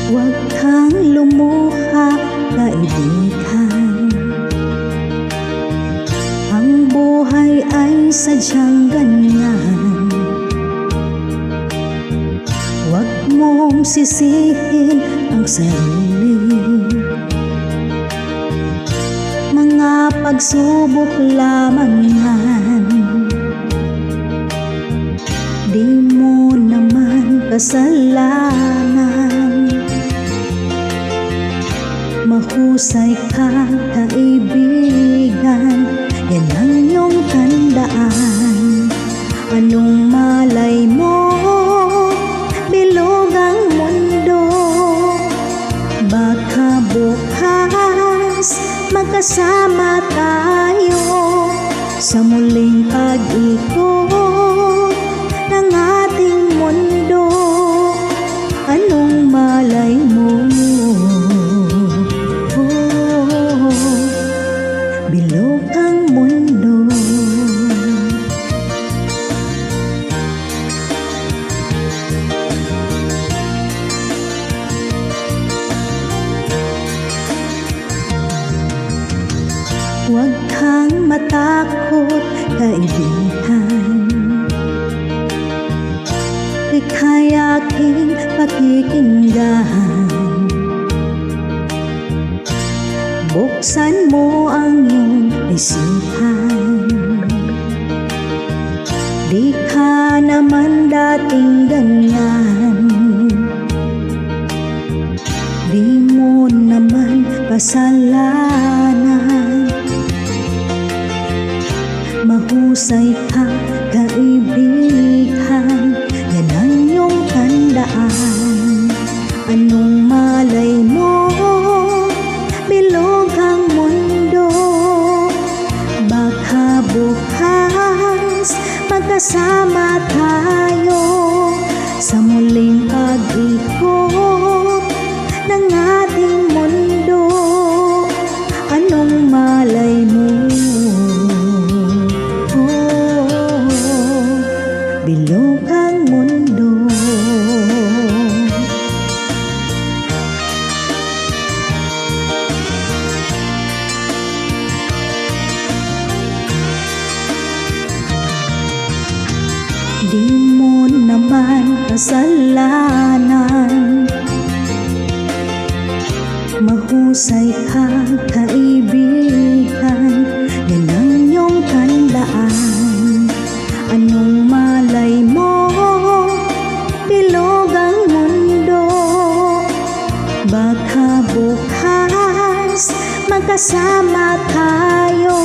Huwag kang lumuha, kaibigan. Ang buhay ay sadyang ganyan. Huwag mong sisihin ang sarili. Mga pagsubok lamang yan. Di mo naman kasalanan. Mahusay ka, kaibigan, yan ang iyong tandaan. Anong malay mo, bilog ang mundo. Baka bukas magkasama tayo sa muling pag-ikot ng ating mundo. Anong malay mo, bilog ang mundo. Huwag kang matakot, kaibigan. Ika'y aking pakikinggan. Buksan mo ang iyong isipan. Di ka naman dating ganyan. Di mo naman kasalanan. Mahusay ka, kaibigan, yan ang iyong tandaan. Anong malay mo, bilog ang mundo. Baka bukas magkasama tayo sa muling pag-ikot ng ating mundo. Anong malay mo, bilog ang mundo. Di mo naman kasalanan. Mahusay ka, kaibigan, yan ang iyong tandaan. Anong malay mo, bilog ang mundo. Baka bukas magkasama tayo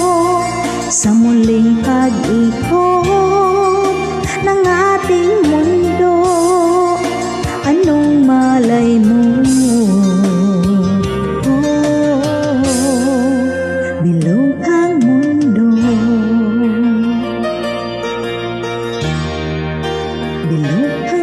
sa muling pag-ikot ng ating mundo. Anong malay mo, bilog ang mundo. Bilog ang